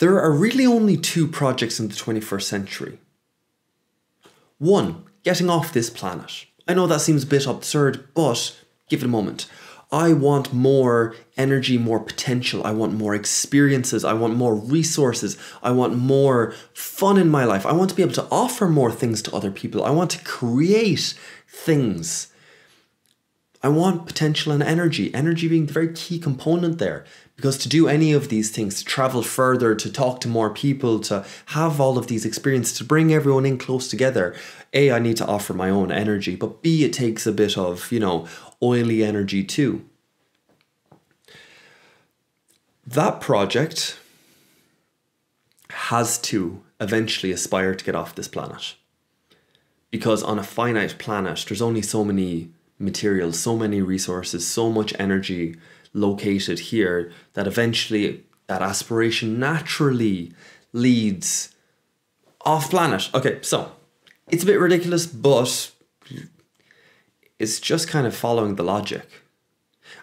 There are really only two projects in the 21st century. One, getting off this planet. I know that seems a bit absurd, but give it a moment. I want more energy, more potential. I want more experiences. I want more resources. I want more fun in my life. I want to be able to offer more things to other people. I want to create things. I want potential and energy. Energy being the very key component there. Because to do any of these things, to travel further, to talk to more people, to have all of these experiences, to bring everyone in close together, A, I need to offer my own energy, but B, it takes a bit of, oily energy too. That project has to eventually aspire to get off this planet. Because on a finite planet, there's only so many materials, so many resources, so much energy located here that eventually that aspiration naturally leads off planet. Okay, so it's a bit ridiculous, but it's just kind of following the logic.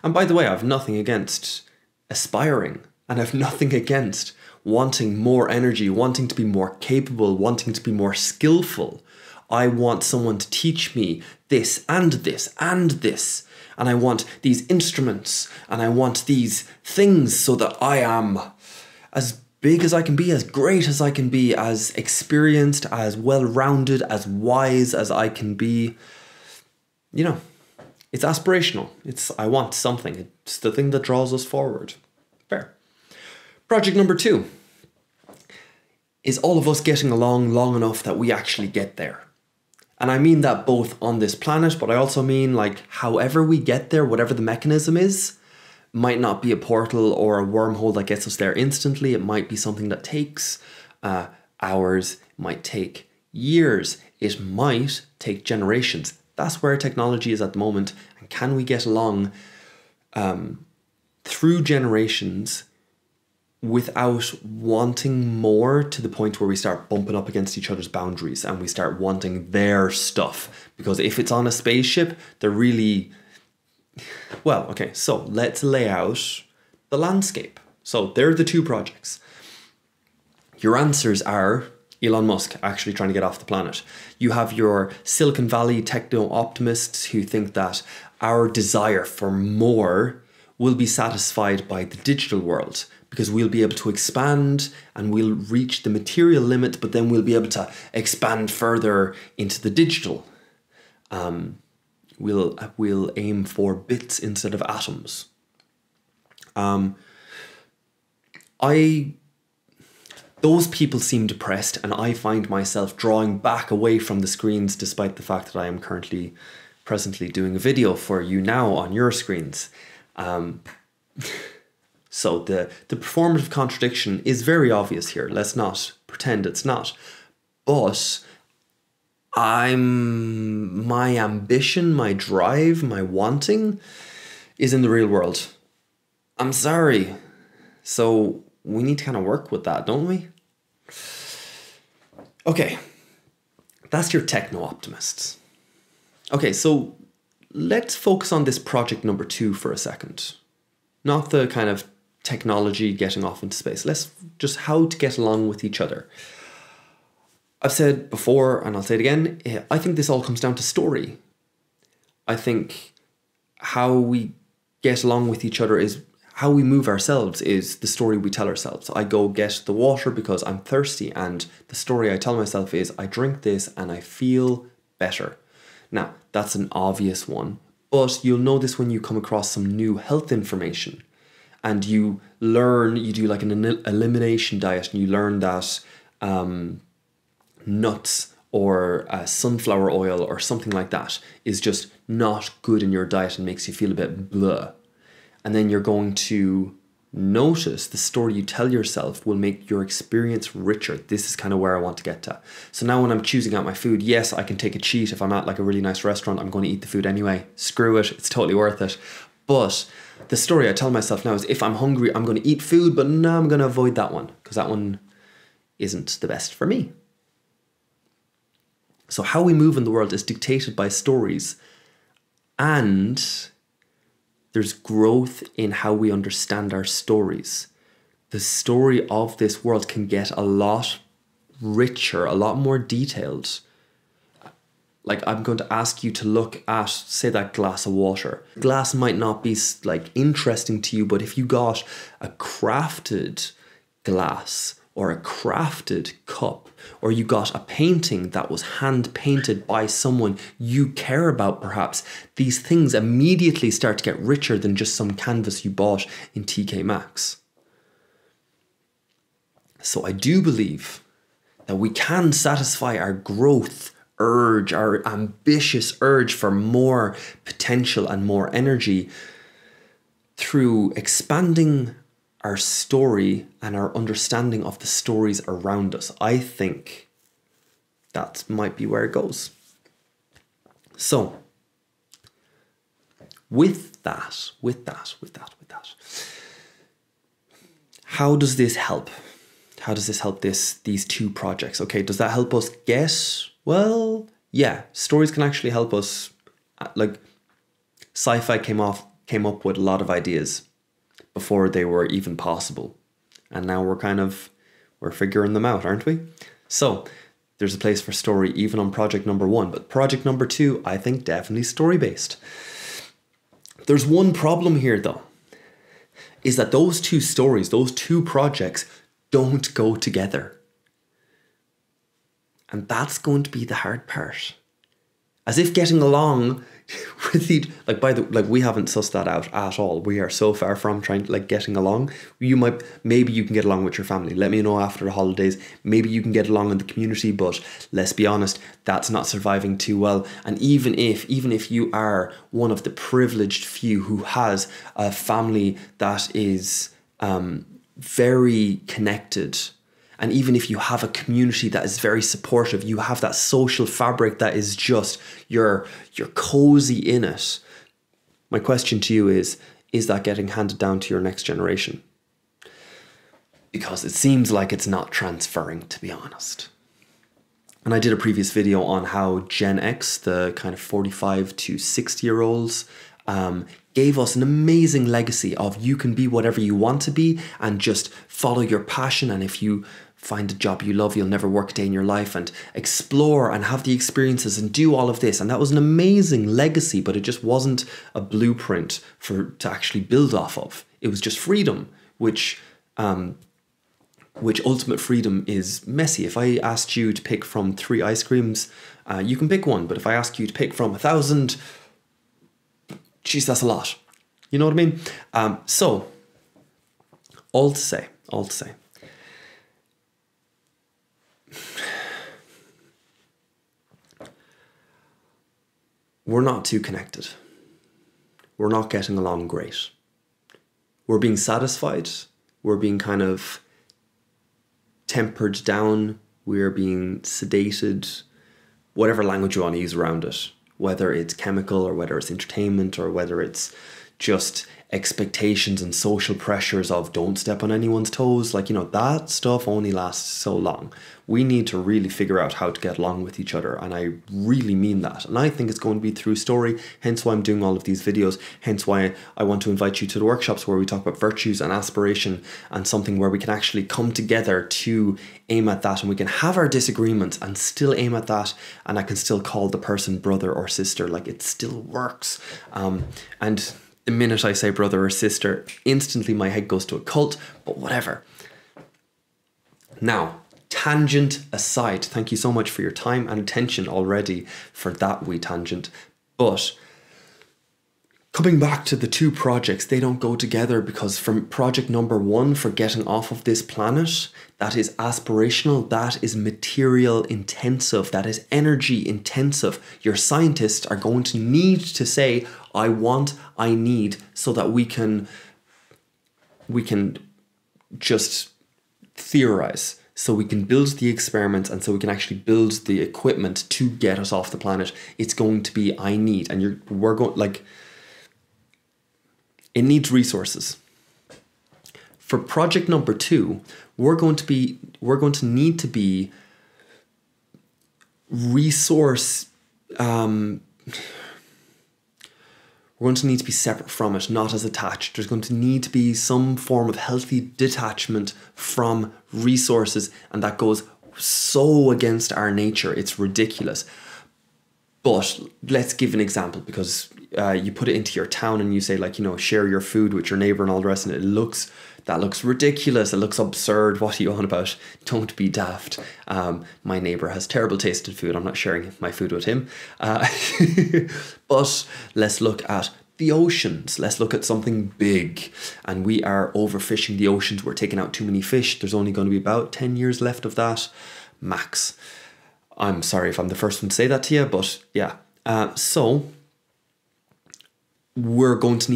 And by the way, I have nothing against aspiring, and I have nothing against wanting more energy, wanting to be more capable, wanting to be more skillful. I want someone to teach me this and this and this. And I want these instruments and I want these things so that I am as big as I can be, as great as I can be, as experienced, as well-rounded, as wise as I can be. It's aspirational. I want something. It's the thing that draws us forward. Fair. Project number 2 is all of us getting along long enough that we actually get there. And I mean that both on this planet, but I also mean however we get there, whatever the mechanism is, might not be a portal or a wormhole that gets us there instantly. It might be something that takes hours, it might take years, it might take generations. That's where technology is at the moment. And can we get along through generations without wanting more, to the point where we start bumping up against each other's boundaries and we start wanting their stuff? Because if it's on a spaceship, they're really... Well, okay, so let's lay out the landscape. So there are the two projects. Your answers are Elon Musk actually trying to get off the planet. You have your Silicon Valley techno-optimists who think that our desire for more will be satisfied by the digital world, because we'll be able to expand and we'll reach the material limit, but then we'll be able to expand further into the digital. We'll aim for bits instead of atoms. Those people seem depressed, and I find myself drawing back away from the screens, despite the fact that I am presently doing a video for you now on your screens. So the performative contradiction is very obvious here. Let's not pretend it's not. But my ambition, my drive, my wanting is in the real world. I'm sorry. So we need to kind of work with that, don't we? Okay, that's your techno-optimists. Okay, so let's focus on this project number 2 for a second. Not the kind of technology getting off into space. Let's just how to get along with each other. I've said before, and I'll say it again, I think this all comes down to story. I think how we get along with each other is how we move ourselves is the story we tell ourselves. I go get the water because I'm thirsty, and the story I tell myself is I drink this and I feel better. Now, that's an obvious one, but you'll know this when you come across some new health information and you learn, you do like an elimination diet, and you learn that nuts or sunflower oil or something like that is just not good in your diet and makes you feel a bit blah. And then you're going to notice the story you tell yourself will make your experience richer. This is kind of where I want to get to. So now when I'm choosing out my food, yes, I can take a cheat. If I'm at like a really nice restaurant, I'm going to eat the food anyway. Screw it. It's totally worth it. But the story I tell myself now is if I'm hungry, I'm going to eat food, but no, I'm going to avoid that one because that one isn't the best for me. So how we move in the world is dictated by stories, and there's growth in how we understand our stories. the story of this world can get a lot richer, a lot more detailed. Like, I'm going to ask you to look at, say, that glass of water. Glass might not be like interesting to you, but if you got a crafted glass or a crafted cup, or you got a painting that was hand painted by someone you care about, perhaps, these things immediately start to get richer than just some canvas you bought in TK Maxx. So I do believe that we can satisfy our growth urge, our ambitious urge for more potential and more energy through expanding our story and our understanding of the stories around us. I think that might be where it goes. So, with that, how does this help? How does this help these two projects? Okay, does that help us get? Well, yeah, stories can actually help us. Like, sci-fi came up with a lot of ideas before they were even possible. And now we're figuring them out, aren't we? So there's a place for story even on project number 1. But project number 2, I think definitely story-based. There's one problem here though, is that those two stories, those two projects don't go together. And that's going to be the hard part. As if getting along with we haven't sussed that out at all. We are so far from trying to getting along. Maybe you can get along with your family. Let me know after the holidays. Maybe you can get along in the community, but let's be honest, that's not surviving too well. And even if you are one of the privileged few who has a family that is very connected, and even if you have a community that is very supportive, you have that social fabric that is just, you're cozy in it. My question to you is that getting handed down to your next generation? Because it seems like it's not transferring, to be honest. And I did a previous video on how Gen X, the kind of 45 to 60-year-olds, gave us an amazing legacy of you can be whatever you want to be and just follow your passion. And if you find a job you love, you'll never work a day in your life, and explore and have the experiences and do all of this. And that was an amazing legacy, but it just wasn't a blueprint to actually build off of. It was just freedom, which ultimate freedom is messy. If I asked you to pick from 3 ice creams, you can pick one. But if I ask you to pick from 1,000, geez, that's a lot. You know what I mean? So, all to say, we're not too connected. We're not getting along great. We're being satisfied. We're being kind of tempered down. We're being sedated. Whatever language you want to use around it. Whether it's chemical or whether it's entertainment or whether it's just expectations and social pressures of don't step on anyone's toes. That stuff only lasts so long. We need to really figure out how to get along with each other. And I really mean that. And I think it's going to be through story. Hence why I'm doing all of these videos. Hence why I want to invite you to the workshops where we talk about virtues and aspiration, and something where we can actually come together to aim at that. And we can have our disagreements and still aim at that. And I can still call the person brother or sister. It still works. And the minute I say brother or sister, instantly my head goes to a cult, but whatever. Now, tangent aside, thank you so much for your time and attention already for that wee tangent. But coming back to the two projects, they don't go together, because from project number 1 for getting off of this planet, that is aspirational, that is material intensive, that is energy intensive. Your scientists are going to need to say, I want, I need, so that we can just theorize, so we can build the experiments, and so we can actually build the equipment to get us off the planet. It's going to be I need, and we're going it needs resources. For project number 2, we're going to need to be We're going to need to be separate from it, not as attached. There's going to need to be some form of healthy detachment from resources, and that goes so against our nature. It's ridiculous. But let's give an example, because you put it into your town and you say, like, you know, share your food with your neighbor and all the rest, and that looks ridiculous. It looks absurd. What are you on about? Don't be daft. My neighbor has terrible taste in food. I'm not sharing my food with him. But let's look at the oceans. Let's look at something big. And we are overfishing the oceans. We're taking out too many fish. There's only going to be about 10 years left of that, max. I'm sorry if I'm the first one to say that to you, but yeah. So we're going to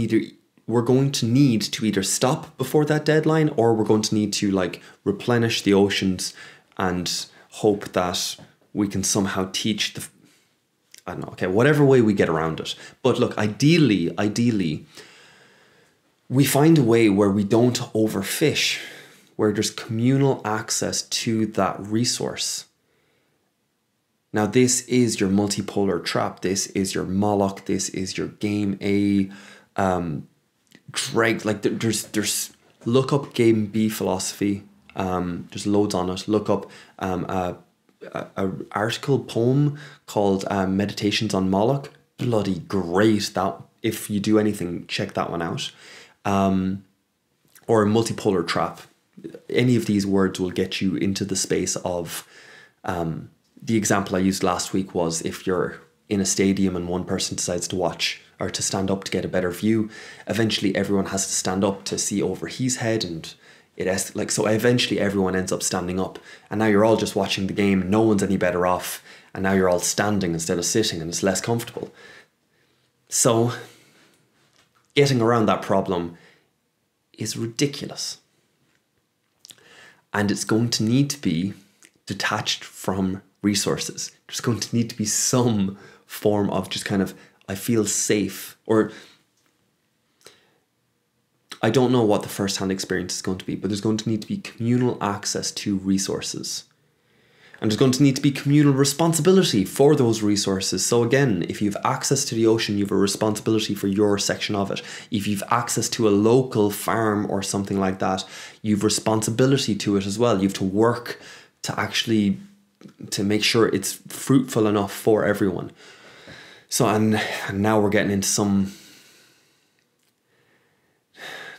need to either stop before that deadline, or we're going to need to like replenish the oceans and hope that we can somehow teach I don't know, okay, whatever way we get around it. But look, ideally, we find a way where we don't overfish, where there's communal access to that resource. Now, this is your multipolar trap. This is your Moloch. This is your game A. Like there's look up game B philosophy. There's loads on it. Look up a article poem called Meditations on Moloch. Bloody great. That if you do anything, check that one out. Or multipolar trap. Any of these words will get you into the space of. The example I used last week was if you're in a stadium and one person decides to watch or to stand up to get a better view, eventually everyone has to stand up to see over his head, and so eventually everyone ends up standing up, and now you're all just watching the game, no one's any better off, and now you're all standing instead of sitting, and it's less comfortable. So getting around that problem is ridiculous, and it's going to need to be detached from resources. There's going to need to be some form of just kind of, I feel safe, or I don't know what the first-hand experience is going to be, but there's going to need to be communal access to resources. And there's going to need to be communal responsibility for those resources. So again, if you have access to the ocean, you have a responsibility for your section of it. If you've access to a local farm or something like that, you've responsibility to it as well. You have to work to make sure it's fruitful enough for everyone. So, and now we're getting into some,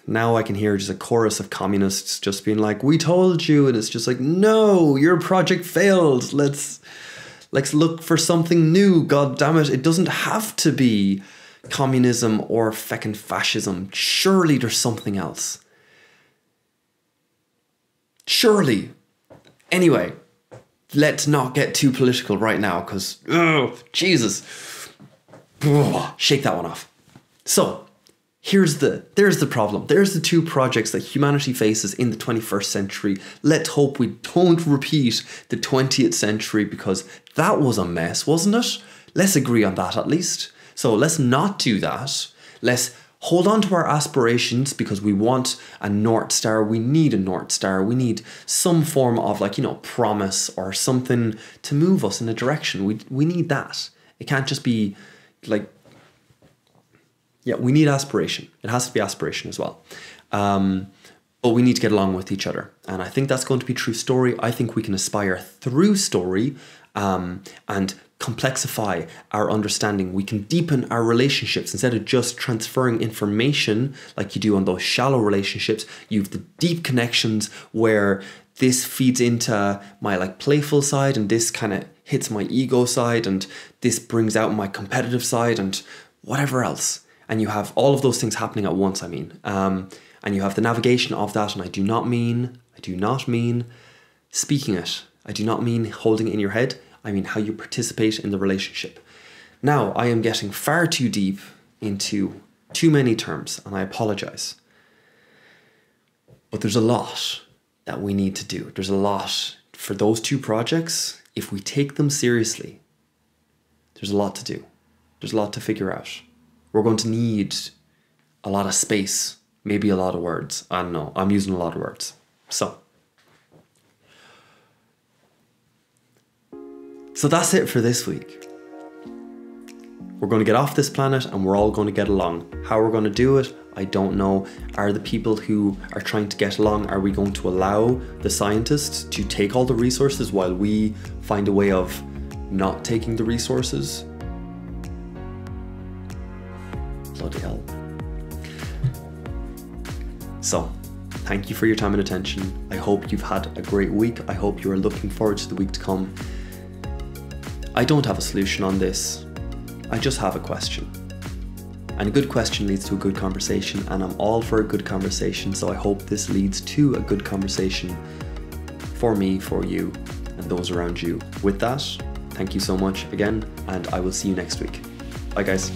now I can hear just a chorus of communists just being like, we told you, and it's just like, no, your project failed. Let's look for something new. God damn it. It doesn't have to be communism or feckin' fascism. Surely there's something else. Surely. Anyway, let's not get too political right now, because, oh, Jesus. Shake that one off. So, there's the problem. There's the two projects that humanity faces in the 21st century. Let's hope we don't repeat the 20th century, because that was a mess, wasn't it? Let's agree on that at least. So let's not do that. Let's hold on to our aspirations, because we want a North Star. We need a North Star. We need some form of, like, you know, promise or something to move us in a direction. We need that. It can't just be like, yeah, we need aspiration. It has to be aspiration as well. But we need to get along with each other. And I think that's going to be true story. I think we can aspire through story and complexify our understanding. We can deepen our relationships instead of just transferring information like you do on those shallow relationships. You have the deep connections where this feeds into my like playful side, and this kind of hits my ego side, and this brings out my competitive side and whatever else. And you have all of those things happening at once, and you have the navigation of that. And I do not mean speaking it. I do not mean holding it in your head. I mean how you participate in the relationship. Now, I am getting far too deep into too many terms, and I apologize. But there's a lot that we need to do. There's a lot for those two projects. If we take them seriously, there's a lot to do. There's a lot to figure out. We're going to need a lot of space, maybe a lot of words. I don't know. I'm using a lot of words. So that's it for this week. We're going to get off this planet and we're all going to get along. How we're going to do it, I don't know. Are the people who are trying to get along, are we going to allow the scientists to take all the resources while we find a way of not taking the resources? Bloody hell. So, thank you for your time and attention. I hope you've had a great week. I hope you are looking forward to the week to come. I don't have a solution on this. I just have a question. And a good question leads to a good conversation, and I'm all for a good conversation, so I hope this leads to a good conversation for me, for you, and those around you. With that, thank you so much again, and I will see you next week. Bye guys.